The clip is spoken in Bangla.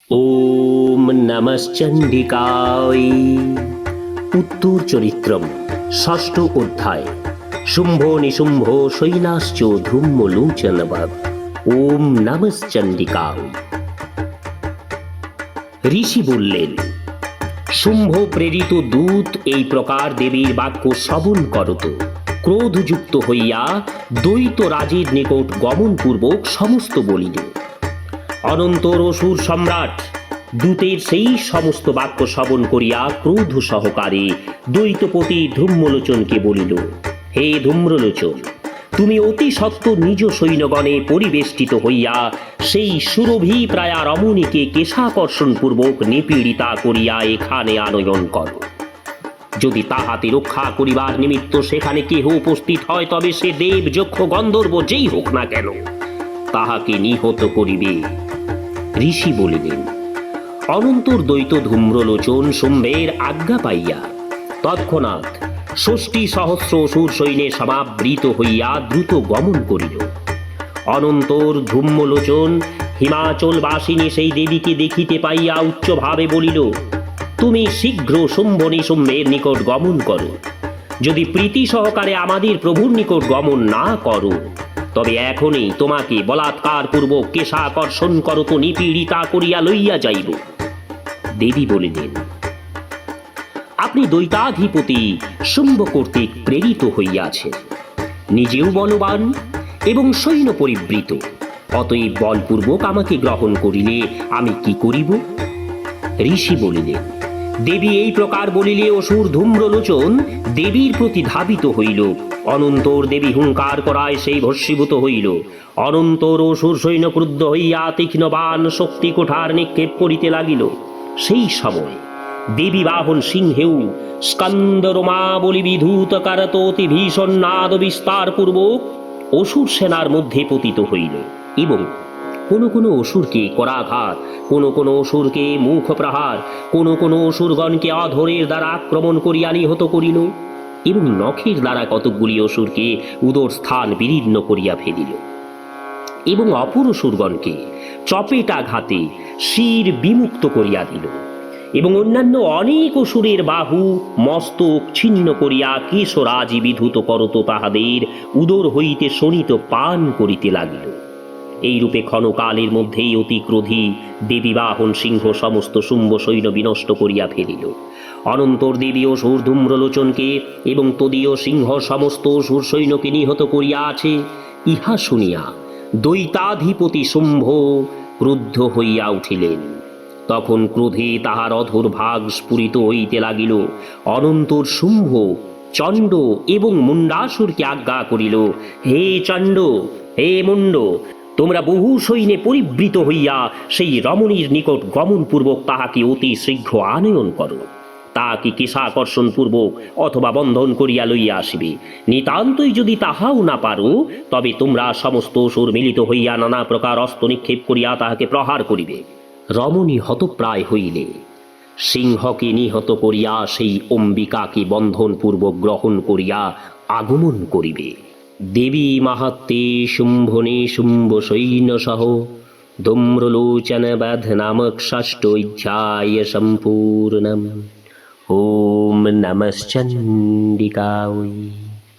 ওম নমশ্চণ্ডিকায়। উত্তর চরিত্রম, ষষ্ঠ অধ্যায়। শুম্ভ নিশুম্ভ শৈলাশ্চ ধূম্রলোচনবৎ। ওম নমশ্চণ্ডিকায়। ঋষি বললেন, শুম্ভ প্রেরিত দূত এই প্রকার দেবীর বাক্য শ্রবণ করত। ক্রোধযুক্ত হইয়া দ্বৈত রাজের নিকট গমনপূর্বক সমস্ত বলিল। অনন্তর অসুর সম্রাট দূতের সেই সমস্ত বাক্য শ্রবণ করিয়া ক্রোধ সহকারে দ্বৈতপতি ধূম্রলোচনকে বলিল, হে ধূম্রলোচন, তুমি অতি সত্য নিজ সৈন্যগণে পরিবেষ্টিত হইয়া সেই সুরভি প্রায়া রমণীকে কেশাকর্ষণপূর্বক নিপীড়িতা করিয়া এখানে আনয়ন করো। যদি তাহাতে রক্ষা করিবার নিমিত্ত সেখানে কেহ উপস্থিত হয়, তবে সে দেব যক্ষ গন্ধর্ব যেই হোক না কেন, তাহাকে নিহত করিবে। ঋষি বলিলেন, অনন্তর দ্বৈত ধূম্রলোচন শুম্ভের আজ্ঞা পাইয়া তৎক্ষণাৎ ৬০,০০০ অসুর সৈন্যে সমাবৃত হইয়া দ্রুত গমন করিল। অনন্তর ধূম্রলোচন হিমাচলবাসিনী সেই দেবীকে দেখিতে পাইয়া উচ্চভাবে বলিল, তুমি শীঘ্র শুম্ভ নিশুম্ভের নিকট গমন করো। যদি প্রীতি সহকারে আমাদের প্রভুর নিকট গমন না করো, তবে এখনই তোমাকে বলাৎকার পূর্বক কেশাকর্ষণ করত নিপীড়িতা করিয়া লইয়া যাইব। দেবী বলিলেন, আপনি দ্বৈতাধিপতি শুম্ভ কর্তৃক প্রেরিত হইয়াছেন, নিজেও বলবান এবং সৈন্য পরিবৃত, অতএব বলপূর্বক আমাকে গ্রহণ করিলে আমি কি করিব? ঋষি বলিলেন, দেবী এই প্রকার বলিলে অসুর ধূম্রলোচন দেবীর প্রতি ধাবিত হইল। অনন্তর দেবী হুঙ্কার করায় সেই ভস্মীভূত হইল। অনন্তর অসুর সৈন্য ক্রুদ্ধ হইয়া তীক্ষ্ণ বাণ শক্তি কোঠার নিক্ষেপ করিতে লাগিল। সেই সময় দেবী বাহন সিংহেও স্কন্দ রোমাবলী বিধূত কারত অতি ভীষণ নাদ বিস্তার পূর্বক অসুর সেনার মধ্যে পতিত হইল এবং কোন কোন অসুরকে করাঘাত, কোন কোন অসুরকে মুখ প্রহার, কোন কোন অসুরগণকে অধরের দ্বারা আক্রমণ করিয়া নিহত করিল এবং নখের দ্বারা কতকগুলি অসুরকে উদর স্থান বিদীর্ণ করিয়া ফেলিল এবং অপর অসুরগণকে চপেটাঘাতে শির বিমুক্ত করিয়া দিল এবং অন্যান্য অনেক অসুরের বাহু মস্তক ছিন্ন করিয়া কেশরাজি বিধূত করত তাহাদের উদর হইতে শোণিত পান করিতে লাগিল। এইরূপে ক্ষণকালের মধ্যেই অতি ক্রোধী দেবী বাহন সিংহ সমস্ত শুম্ভ সৈন্য বিনষ্ট করিয়া ফেলিল। অনন্তর দেবী অসুর ধূম্রলোচনকে এবং তদীয় সিংহ সমস্ত অসুর সৈন্যকে নিহত করিয়াছে, ইহা শুনিয়া দ্বৈতাধিপতি শুম্ভ ক্রুদ্ধ হইয়া উঠিলেন। তখন ক্রোধে তাহার অধর ভাগ স্ফুরিত হইতে লাগিল। অনন্তর শুম্ভ চণ্ড এবং মুণ্ডাসুরকে আজ্ঞা করিল, হে চণ্ড, হে মুণ্ড, তোমরা বহু সৈন্যে পরিবৃত হইয়া সেই রমণীর নিকট গমনপূর্বক তাহাকে অতি শীঘ্র আনয়ন করো। তাহাকে কেশাকর্ষণ পূর্বক অথবা বন্ধন করিয়া লইয়া আসিবে। নিতান্তই যদি তাহাও না পারো, তবে তোমরা সমস্ত অসুর মিলিত হইয়া নানা প্রকার অস্ত্র নিক্ষেপ করিয়া তাহাকে প্রহার করিবে। রমণী হতপ্রায় হইলে সিংহকে নিহত করিয়া সেই অম্বিকাকে বন্ধনপূর্বক গ্রহণ করিয়া আগমন করিবে। দেবী মাহাত্মে শুম্ভ নিশুম্ভ সৈন্য সহ ধূম্রলোচন বধ নামক ষষ্ঠ অধ্যায় সম্পূর্ণম। ওম নমশ্চণ্ডিকায়।